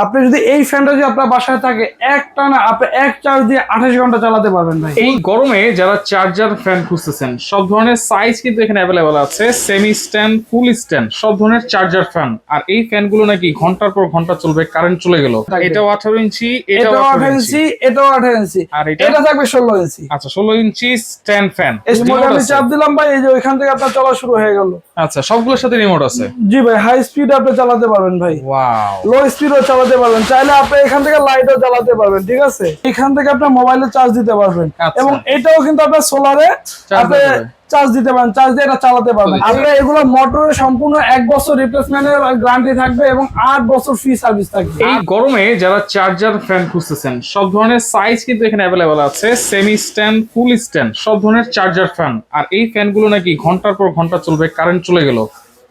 আপনি যদি এই ফ্যানটা যদি আপনার বাসায় থাকে একটানা আপনি এক চার্জ দিয়ে 28 ঘন্টা চালাতে পারবেন ভাই। এই গরমে যারা চার্জার ফ্যান খুঁজতেছেন সব ধরনের সাইজ কিন্তু এখানে অ্যাভেলেবল আছে, সেমি স্ট্যান্ড, ফুল স্ট্যান্ড, সব ধরনের চার্জার ফ্যান। আর এই ফ্যানগুলো নাকি ঘন্টার পর ঘন্টা চলবে, কারেন্ট চলে গেল। এটাও 18 ইঞ্চি, এটাও 18 ইঞ্চি, এটাও 18 ইঞ্চি, আর এটা থাকবে 16 ইঞ্চি। আচ্ছা 16 ইঞ্চি স্ট্যান্ড ফ্যান। আমি চাপ দিলাম ভাই, এই যে ওইখান থেকে আপনার চলা শুরু হয়ে গেল। আচ্ছা সবগুলোর সাথে রিমোট আছে? জি ভাই, হাই স্পিড আপনি চালাতে পারবেন ভাই, ওয়াও। লো স্পিডও চালাতে পারবেন, চাইলে আপনি এখান থেকে লাইটও চালাতে পারবেন। ঠিক আছে, এখান থেকে আপনি মোবাইলে চার্জ দিতে পারবেন। এবং এটাও কিন্তু আপনার সোলারে আপনি চার্জ দিতে পারেন, চার্জ দিয়ে এটা চালাতে পারবেন। আপনার এগুলো মোটরের সম্পূর্ণ 1 বছর রিপ্লেসমেন্টের গ্যারান্টি থাকবে এবং 8 বছর ফ্রি সার্ভিস থাকবে। এই গরমে যারা চার্জার ফ্যান খুঁজতেছেন সব ধরনের সাইজ কিন্তু এখানে অ্যাভেলেবল আছে, সেমি স্ট্যান্ড, ফুল স্ট্যান্ড, সব ধরনের চার্জার ফ্যান। আর এই ফ্যানগুলো নাকি ঘন্টার পর ঘন্টা চলবে, কারেন্ট চলে গেল।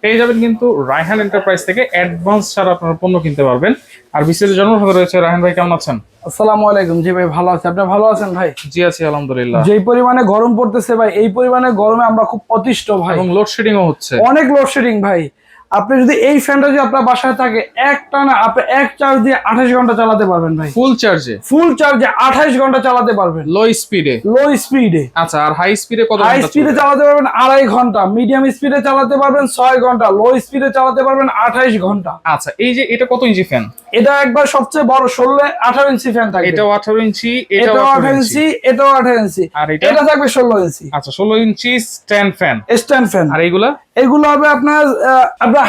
পেয়ে যাবেন কিন্তু রায়হান এন্টারপ্রাইজ থেকে অ্যাডভান্স ছাড়া আপনারা পণ্য কিনতে পারবেন। আর বিস্তারিত জানার সাথে রয়েছে রায়হান ভাই, কেমন আছেন? আসসালামু আলাইকুম। জি ভাই ভালো আছি, আপনি ভালো আছেন ভাই? জি আছি আলহামদুলিল্লাহ। যেই পরিমাণে গরম পড়তেছে ভাই, এই পরিমাণে গরমে আমরা খুব অতিষ্ঠ ভাই, এবং লোডশেডিংও হচ্ছে, অনেক লোডশেডিং ভাই। আপনি যদি এই ফ্যানটা যদি আপনার বাসায় থাকে একটানা আপনি এক চার্জ দিয়ে 28 ঘন্টা চালাতে পারবেন ভাই। ফুল চার্জে? ফুল চার্জে 28 ঘন্টা চালাতে পারবেন, লো স্পিডে? লো স্পিডে। আচ্ছা, আর হাই স্পিডে কত? হাই স্পিডে চালাতে পারবেন 2.5 ঘন্টা, মিডিয়াম স্পিডে চালাতে পারবেন 6 ঘন্টা, লো স্পিডে চালাতে পারবেন 28 ঘন্টা। আচ্ছা, এই যে এটা কত ইঞ্চি ফ্যান? এটা একবার সবচেয়ে বড় 18 ইঞ্চি ফ্যান থাকে। এটাও 18 ইঞ্চি, এটাও 18 ইঞ্চি, এটাও 18 ইঞ্চি, আর এটা থাকবে 16 ইঞ্চি। আচ্ছা 16 ইঞ্চি স্ট্যান্ড ফ্যান, স্ট্যান্ড ফ্যান। আর এইগুলা? এগুলো হবে আপনার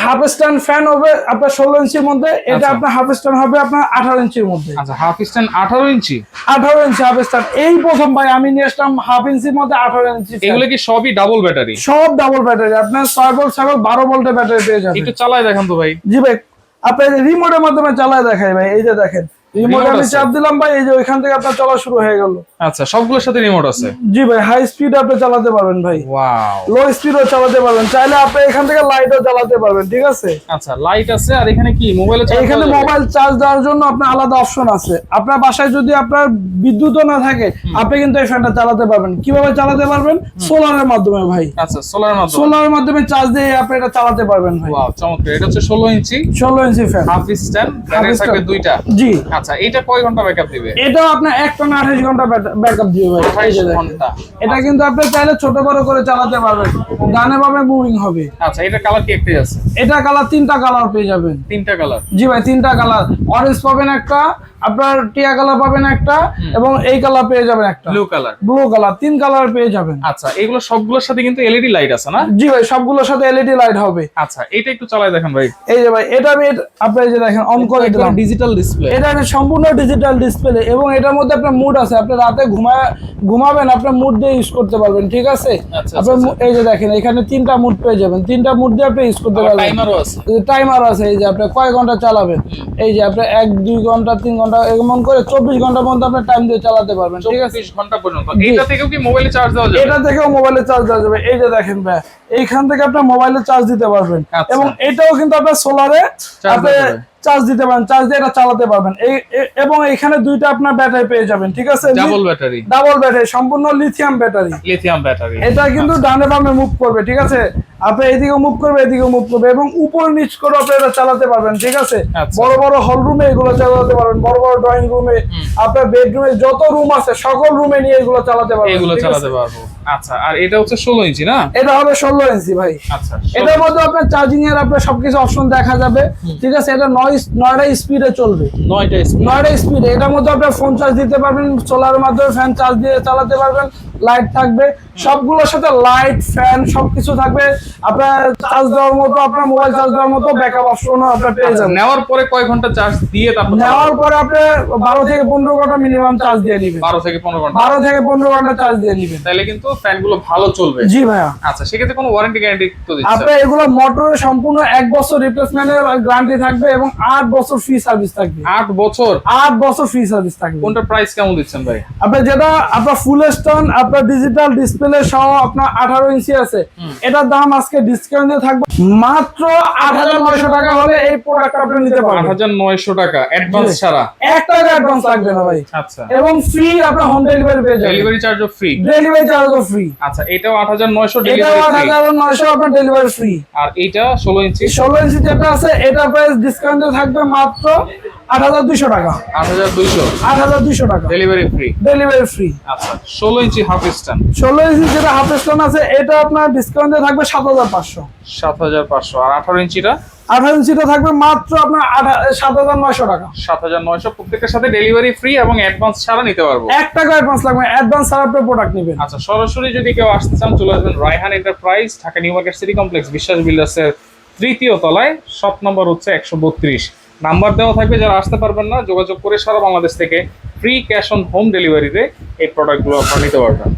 হাফ স্ট্যান্ড ফ্যান হবে আপনার 16 ইঞ্চির মধ্যে, এটা আপনার হাফ স্ট্যান্ড হবে আপনার 18 ইঞ্চির মধ্যে। আচ্ছা হাফ স্ট্যান্ড 18 ইঞ্চি? 18 ইঞ্চি হাফ স্ট্যান্ড এই প্রথম ভাই আমি নিয়ে আসলাম হাফ ইঞ্চির মধ্যে 18 ইঞ্চি। এগুলো কি সবই ডাবল ব্যাটারি? সব ডাবল ব্যাটারি, আপনার 6 ভোল্ট 12 ভোল্টের ব্যাটারি পেয়ে যাবেন। একটু চালায় দেখান তো ভাই। জি ভাই, আপনি রিমোটের মাধ্যমে চালায় দেখাই ভাই, এই যে দেখেন রিমোট আমি চাপ দিলাম ভাই, এই যে ওইখান থেকে আপনার চলা শুরু হয়ে গেল। আচ্ছা সবগুলোর সাথে রিমোট আছে? জি ভাই, হাই স্পিড আপনি চালাতে পারবেন ভাই, ওয়াও। লো স্পিডও চালাতে পারবেন, চাইলে আপনি এখান থেকে লাইটও চালাতে পারবেন। ঠিক আছে, আচ্ছা লাইট আছে। আর এখানে কি মোবাইলে চার্জ? এখানে মোবাইল চার্জ দেওয়ার জন্য আপনার আলাদা অপশন আছে। আপনার বাসায় যদি আপনার বিদ্যুৎও না থাকে আপনি কিন্তু এই ফ্যানটা চালাতে পারবেন। কিভাবে চালাতে পারবেন? সোলারের মাধ্যমে ভাই। আচ্ছা সোলারের মাধ্যমে? সোলারের মাধ্যমে চার্জ দিয়ে আপনি এটা চালাতে পারবেন ভাই। ওয়াও চমৎকার। এটা হচ্ছে 16 ইঞ্চি, 16 inch fan, half stand, battery থাকবে দুইটা। জি। আচ্ছা এটা কয় ঘন্টা ব্যাকআপ দিবে? এটা আপনার একটানা 28 ঘন্টা ব্যাকআপ দিবে ভাই। 28 ঘন্টা। এটা কিন্তু আপনি চাইলে ছোট বড় করে চালাতে পারবেন, ডানে বামে মুভিং হবে। আচ্ছা এটা কালার কি একটাই আছে? এটা কালার 3টা কালার পেয়ে যাবেন। 3টা কালার? জি ভাই 3টা কালার, অরেঞ্জ পাবেন একটা, আপনার টিয়া কালার পাবেন একটা, এবং এই কালার পেয়ে যাবেন একটা, blue colour. Blue colour, 3 colour পেয়ে যাবেন। আচ্ছা এগুলো সবগুলোর সাথে কিন্তু এলইডি লাইট আছে না? জি ভাই, সবগুলোর সাথে এলইডি লাইট হবে। আচ্ছা এটা একটু চালায় দেখেন ভাই। এই যে ভাই, এটা আমি আপনি এই যে দেখেন অন করে দিলাম, ডিজিটাল ডিসপ্লে। এটা সম্পূর্ণ ডিজিটাল ডিসপ্লে, এবং এটার মধ্যে আপনার মুড আছে। আপনি রাতে ঘুমাবেন আপনার মুড দিয়ে ইউজ করতে পারবেন। ঠিক আছে, আপনার এই যে দেখেন এখানে 3টা মুড পেয়ে যাবেন, 3টা মুড দিয়ে আপনি ইউজ করতে পারবেন। টাইমারও আছে? টাইমার আছে। এই যে আপনি কয় ঘন্টা চালাবেন, এই যে আপনি 1-2 ঘন্টা 3 ঘন্টা এমন করে 24 ঘন্টা পর্যন্ত আপনি টাইম দিয়ে চালাতে পারবেন। ঠিক আছে, 24 ঘন্টা পর্যন্ত। এটা থেকেও কি মোবাইলে চার্জ দেওয়া যাবে? এটা থেকেও মোবাইলে চার্জ দেওয়া যাবে। এই যে দেখেন ভাই, এইখান থেকে আপনি মোবাইলে চার্জ দিতে পারবেন। এবং এটাও কিন্তু আপনি সোলারে আপনি চার্জ দিতে পারেন, চার্জ দিয়ে এটা চালাতে পারবেন। এবং এখানে দুইটা আপনার ব্যাটারি পেয়ে যাবেন। ঠিক আছে, ডাবল ব্যাটারি? ডাবল ব্যাটারি, সম্পূর্ণ লিথিয়াম ব্যাটারি। Lithium battery. এটা কিন্তু ডানে বামে মুভ করবে। ঠিক আছে, আপনি এদিকেও মুভ করবে, এদিকেও মুভ করবে, এবং উপর নিচ করে আপনি এটা চালাতে পারবেন। ঠিক আছে, বড় বড় হল রুমে এগুলো চালাতে পারবেন, বড় বড় ড্রয়িং রুমে, আপনার বেডরুমে যত রুম আছে সকল রুমে নিয়ে এগুলো চালাতে পারবেন। এগুলো চালাতে পারবো। আচ্ছা আর এটা হচ্ছে 16 ইঞ্চি না? এটা হবে 16 ইঞ্চি ভাই। আচ্ছা এটার মধ্যে আপনার চার্জিং এর আপনার সবকিছু অপশন দেখা যাবে। ঠিক আছে, এটা 9টা স্পিডে চলবে। 9টা স্পিডে। এটার মধ্যে আপনি ফোন চার্জ দিতে পারবেন, সোলারের মাধ্যমে ফ্যান চার্জ দিয়ে চালাতে পারবেন, লাইট থাকবে, সবগুলোর সাথে লাইট ফ্যান সবকিছু থাকবে। আপনার চার্জ দেওয়ার মতো, আপনার মোবাইল চার্জ দেওয়ার মতো ব্যাকআপ অপশনও আপনার পেয়ে যাবেন। নেওয়ার পরে কয় ঘন্টা চার্জ দিয়ে তারপর? নেওয়ার পরে আপনি 12 থেকে 15 ঘন্টা মিনিমাম চার্জ দিয়ে নেবেন। 12 থেকে 15 ঘন্টা? 12 থেকে 15 ঘন্টা চার্জ দিয়ে নেবেন, তাহলে কিন্তু ফ্যানগুলো ভালো চলবে। জি ভাইয়া। আচ্ছা সেক্ষেত্রে কোনো ওয়ারেন্টি গ্যারান্টি তো দিচ্ছে? আপনি এগুলো মোটরের সম্পূর্ণ 1 বছর রিপ্লেসমেন্টের গ্যারান্টি থাকবে এবং 8 বছর ফ্রি সার্ভিস থাকবে। 8 বছর? 8 বছর ফ্রি সার্ভিস থাকবে। কোনটা প্রাইস কেমন দিচ্ছেন ভাই? আপনি যেটা আপনার ফুল স্টোন আপনার ডিজিটাল ডিসপ্লে সহ আপনার 18 ইঞ্চি আছে, এটার দাম আজকে ডিসকাউন্টে থাকবে মাত্র 8900 টাকা হলে এই প্রোডাক্টটা আপনি নিতে পারবেন। 8900 টাকা অ্যাডভান্স ছাড়া? 1 টাকা অ্যাডভান্স লাগবে না ভাই। আচ্ছা, এবং ফ্রি আপনার হোম ডেলিভারি পেয়ে যাবেন। ডেলিভারি চার্জও ফ্রি? ডেলিভারি চার্জও ফ্রি। আচ্ছা এটাও 8900 এটাও ডেলিভারি ফ্রি? 8900 আপনার ডেলিভারি ফ্রি। আর এইটা 16 ইঞ্চি? 16 ইঞ্চি যেটা আছে এটা প্রাইস ডিসকাউন্টে থাকবে মাত্র 8,200 টাকা। 8,200 8,200 টাকা ডেলিভারি ফ্রি। Delivery free. আচ্ছা 16 ইঞ্চি হাফ স্ট্যান্ড। 16 ইঞ্চি যেটা হাফ স্টোন আছে এটা আপনার ডিসকাউন্টে থাকবে 7,500। 7,500। আর 18 ইঞ্চিটা? 18 ইঞ্চিটা থাকবে মাত্র আপনার 7,900 টাকা। 7,900। প্রত্যেকটার সাথে ডেলিভারি ফ্রি এবং অ্যাডভান্স ছাড়া নিতে পারবো। 1 টাকা অ্যাডভান্স লাগবে, অ্যাডভান্স ছাড়া আপনি প্রোডাক্ট নেবেন। আচ্ছা সরাসরি যদি কেউ আসতে চান চলে আসবেন Raihan enterprise, Dhaka new market city complex, বিশ্বাস বিল্ডার্সের 3য় তলায়, শপ নম্বর হচ্ছে 132। নাম্বার দেওয়া থাকবে, যারা আসতে পারবেন না যোগাযোগ করে সারা বাংলাদেশ থেকে ফ্রি ক্যাশ অন হোম ডেলিভারিতে এই প্রোডাক্টগুলো আপনারা নিতে পারবেন।